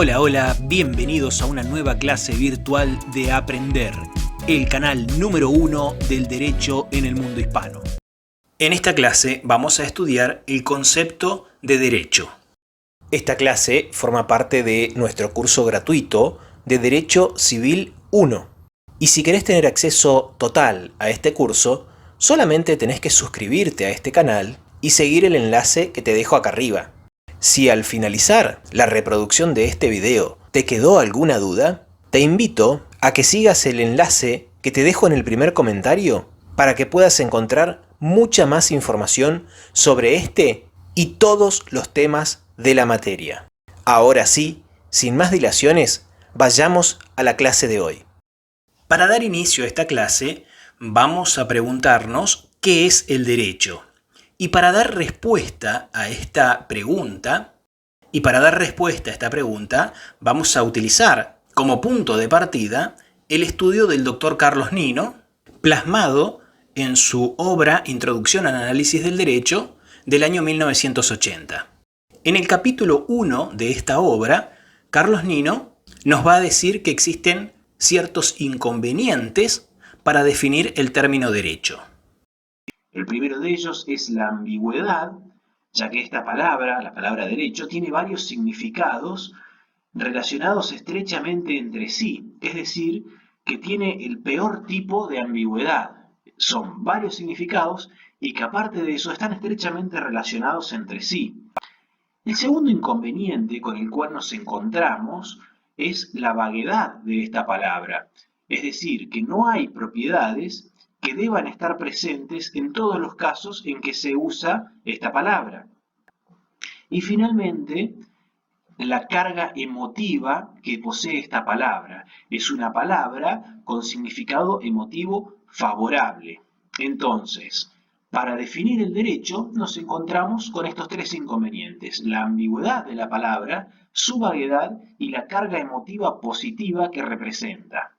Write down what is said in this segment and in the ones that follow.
Hola, hola, bienvenidos a una nueva clase virtual de Aprender, el canal número 1 del derecho en el mundo hispano. En esta clase vamos a estudiar el concepto de derecho. Esta clase forma parte de nuestro curso gratuito de Derecho Civil 1. Y si querés tener acceso total a este curso, solamente tenés que suscribirte a este canal y seguir el enlace que te dejo acá arriba. Si al finalizar la reproducción de este video te quedó alguna duda, te invito a que sigas el enlace que te dejo en el primer comentario para que puedas encontrar mucha más información sobre este y todos los temas de la materia. Ahora sí, sin más dilaciones, vayamos a la clase de hoy. Para dar inicio a esta clase, vamos a preguntarnos qué es el derecho. Y para dar respuesta a esta pregunta, vamos a utilizar como punto de partida el estudio del doctor Carlos Nino, plasmado en su obra Introducción al Análisis del Derecho del año 1980. En el capítulo 1 de esta obra, Carlos Nino nos va a decir que existen ciertos inconvenientes para definir el término derecho. El primero de ellos es la ambigüedad, ya que esta palabra, la palabra derecho, tiene varios significados relacionados estrechamente entre sí, es decir, que tiene el peor tipo de ambigüedad. Son varios significados y que aparte de eso están estrechamente relacionados entre sí. El segundo inconveniente con el cual nos encontramos es la vaguedad de esta palabra, es decir, que no hay propiedades que deban estar presentes en todos los casos en que se usa esta palabra. Y finalmente, la carga emotiva que posee esta palabra. Es una palabra con significado emotivo favorable. Entonces, para definir el derecho nos encontramos con estos tres inconvenientes: la ambigüedad de la palabra, su vaguedad y la carga emotiva positiva que representa.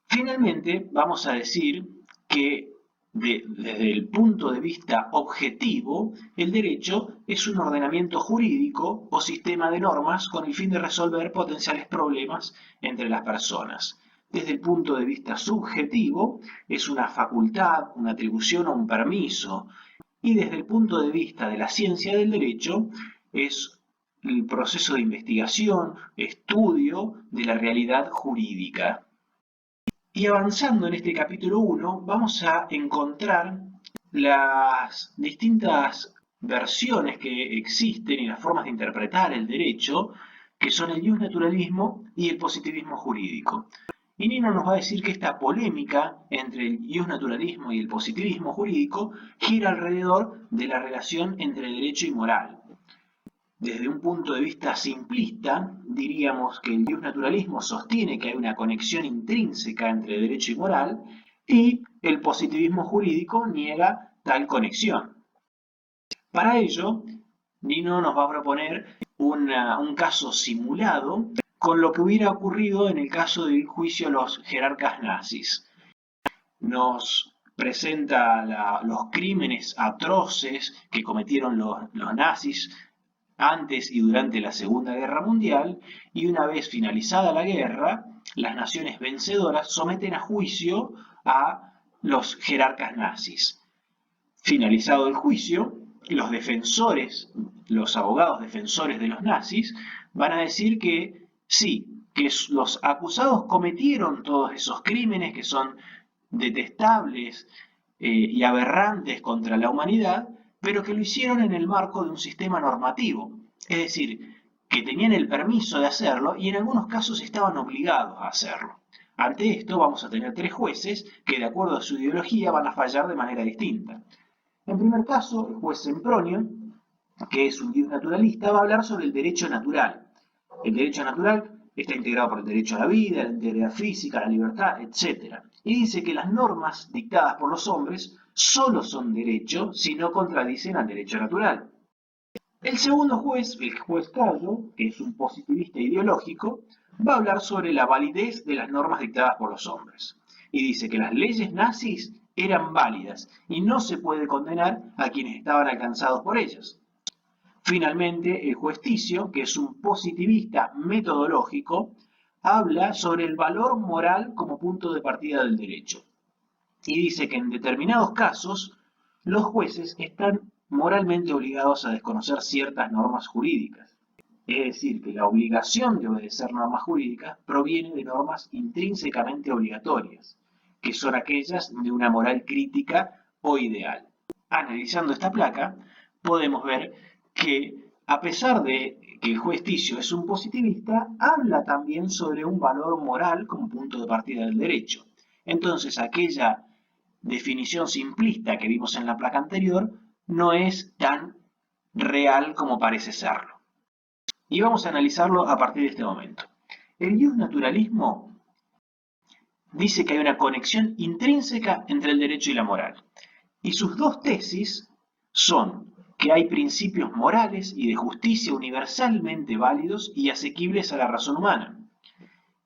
Finalmente, vamos a decir que desde el punto de vista objetivo, el derecho es un ordenamiento jurídico o sistema de normas con el fin de resolver potenciales problemas entre las personas. Desde el punto de vista subjetivo, es una facultad, una atribución o un permiso. Y desde el punto de vista de la ciencia del derecho, es el proceso de investigación, estudio de la realidad jurídica. Y avanzando en este capítulo 1, vamos a encontrar las distintas versiones que existen y las formas de interpretar el derecho, que son el iusnaturalismo y el positivismo jurídico. Y Nino nos va a decir que esta polémica entre el iusnaturalismo y el positivismo jurídico gira alrededor de la relación entre derecho y moral. Desde un punto de vista simplista, diríamos que el iusnaturalismo sostiene que hay una conexión intrínseca entre derecho y moral, y el positivismo jurídico niega tal conexión. Para ello, Nino nos va a proponer un caso simulado con lo que hubiera ocurrido en el caso del juicio a los jerarcas nazis. Nos presenta los crímenes atroces que cometieron los nazis antes y durante la Segunda Guerra Mundial, y una vez finalizada la guerra, las naciones vencedoras someten a juicio a los jerarcas nazis. Finalizado el juicio, los defensores, los abogados defensores de los nazis, van a decir que sí, que los acusados cometieron todos esos crímenes que son detestables y aberrantes contra la humanidad, pero que lo hicieron en el marco de un sistema normativo, es decir, que tenían el permiso de hacerlo y en algunos casos estaban obligados a hacerlo. Ante esto vamos a tener tres jueces que, de acuerdo a su ideología, van a fallar de manera distinta. En primer caso, el juez Sempronio, que es un iusnaturalista, va a hablar sobre el derecho natural. El derecho natural está integrado por el derecho a la vida, la integridad física, la libertad, etc. Y dice que las normas dictadas por los hombres solo son derecho si no contradicen al derecho natural. El segundo juez, el juez Cayo, que es un positivista ideológico, va a hablar sobre la validez de las normas dictadas por los hombres. Y dice que las leyes nazis eran válidas y no se puede condenar a quienes estaban alcanzados por ellas. Finalmente, el juez Ticio, que es un positivista metodológico, habla sobre el valor moral como punto de partida del derecho. Y dice que en determinados casos los jueces están moralmente obligados a desconocer ciertas normas jurídicas. Es decir, que la obligación de obedecer normas jurídicas proviene de normas intrínsecamente obligatorias, que son aquellas de una moral crítica o ideal. Analizando esta placa, podemos ver que a pesar de que el juez Ticio es un positivista, habla también sobre un valor moral como punto de partida del derecho. Entonces, aquella definición simplista que vimos en la placa anterior no es tan real como parece serlo. Y vamos a analizarlo a partir de este momento. El justnaturalismo dice que hay una conexión intrínseca entre el derecho y la moral. Y sus dos tesis son que hay principios morales y de justicia universalmente válidos y asequibles a la razón humana,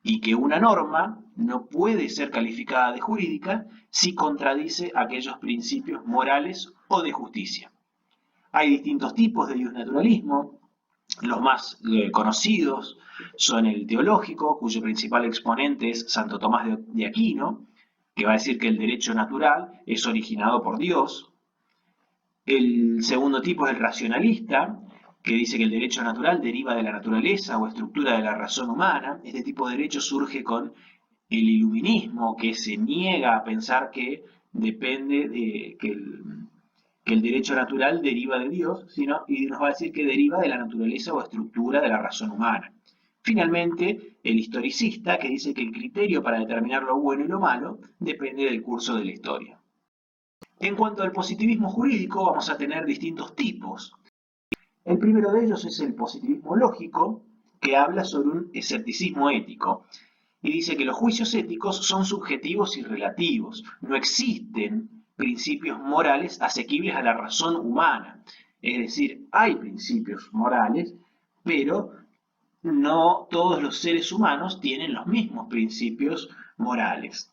y que una norma no puede ser calificada de jurídica si contradice aquellos principios morales o de justicia. Hay distintos tipos de justnaturalismo. Los más conocidos son el teológico, cuyo principal exponente es Santo Tomás de Aquino, que va a decir que el derecho natural es originado por Dios. El segundo tipo es el racionalista, que dice que el derecho natural deriva de la naturaleza o estructura de la razón humana. Este tipo de derecho surge con el iluminismo, que se niega a pensar que depende de que el derecho natural deriva de Dios, y nos va a decir que deriva de la naturaleza o estructura de la razón humana. Finalmente, el historicista, que dice que el criterio para determinar lo bueno y lo malo depende del curso de la historia. En cuanto al positivismo jurídico, vamos a tener distintos tipos. El primero de ellos es el positivismo lógico, que habla sobre un escepticismo ético, y dice que los juicios éticos son subjetivos y relativos, no existen principios morales asequibles a la razón humana. Es decir, hay principios morales, pero no todos los seres humanos tienen los mismos principios morales.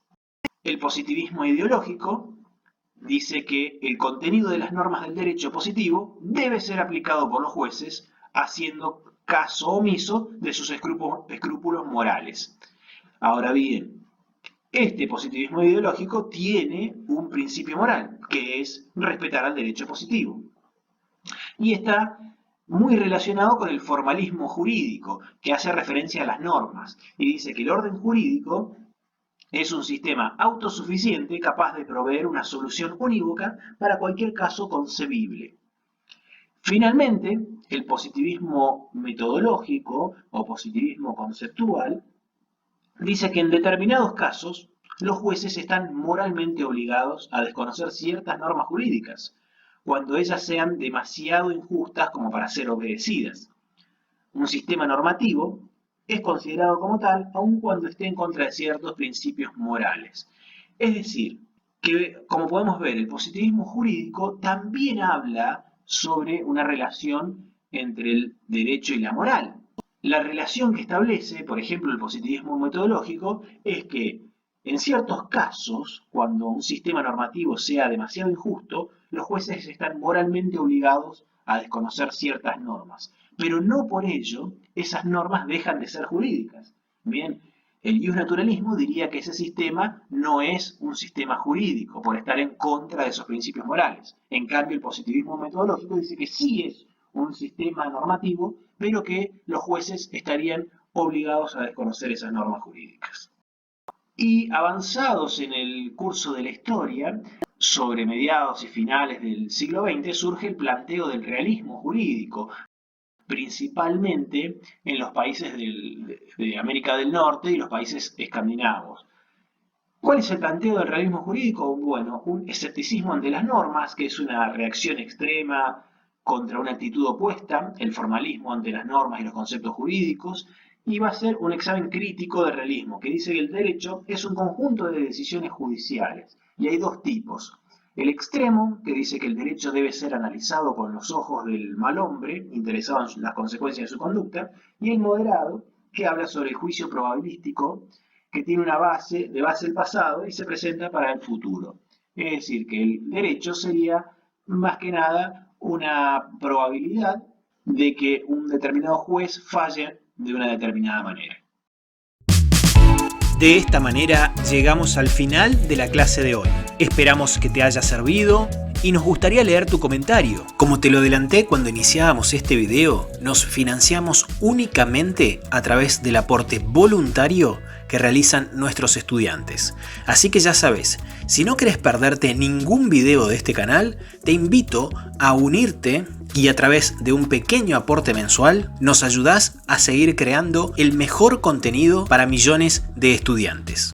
El positivismo ideológico dice que el contenido de las normas del derecho positivo debe ser aplicado por los jueces, haciendo caso omiso de sus escrúpulos morales. Ahora bien, este positivismo ideológico tiene un principio moral, que es respetar al derecho positivo. Y está muy relacionado con el formalismo jurídico, que hace referencia a las normas, y dice que el orden jurídico es un sistema autosuficiente capaz de proveer una solución unívoca para cualquier caso concebible. Finalmente, el positivismo metodológico o positivismo conceptual dice que en determinados casos los jueces están moralmente obligados a desconocer ciertas normas jurídicas, cuando ellas sean demasiado injustas como para ser obedecidas. Un sistema normativo es considerado como tal aun cuando esté en contra de ciertos principios morales. Es decir, que como podemos ver, el positivismo jurídico también habla sobre una relación entre el derecho y la moral. La relación que establece, por ejemplo, el positivismo metodológico, es que en ciertos casos, cuando un sistema normativo sea demasiado injusto, los jueces están moralmente obligados a desconocer ciertas normas, pero no por ello esas normas dejan de ser jurídicas. Bien, el justnaturalismo diría que ese sistema no es un sistema jurídico por estar en contra de esos principios morales. En cambio, el positivismo metodológico dice que sí es un sistema normativo, pero que los jueces estarían obligados a desconocer esas normas jurídicas. Y avanzados en el curso de la historia, sobre mediados y finales del siglo XX, surge el planteo del realismo jurídico, principalmente en los países de América del Norte y los países escandinavos. ¿Cuál es el planteo del realismo jurídico? Bueno, un escepticismo ante las normas, que es una reacción extrema contra una actitud opuesta, el formalismo ante las normas y los conceptos jurídicos, y va a ser un examen crítico del realismo, que dice que el derecho es un conjunto de decisiones judiciales, y hay dos tipos. El extremo, que dice que el derecho debe ser analizado con los ojos del mal hombre, interesado en las consecuencias de su conducta, y el moderado, que habla sobre el juicio probabilístico, que tiene una base del pasado y se presenta para el futuro. Es decir, que el derecho sería más que nada una probabilidad de que un determinado juez falle de una determinada manera. De esta manera llegamos al final de la clase de hoy. Esperamos que te haya servido y nos gustaría leer tu comentario. Como te lo adelanté cuando iniciábamos este video, nos financiamos únicamente a través del aporte voluntario que realizan nuestros estudiantes. Así que ya sabes, si no querés perderte ningún video de este canal, te invito a unirte y a través de un pequeño aporte mensual nos ayudás a seguir creando el mejor contenido para millones de estudiantes.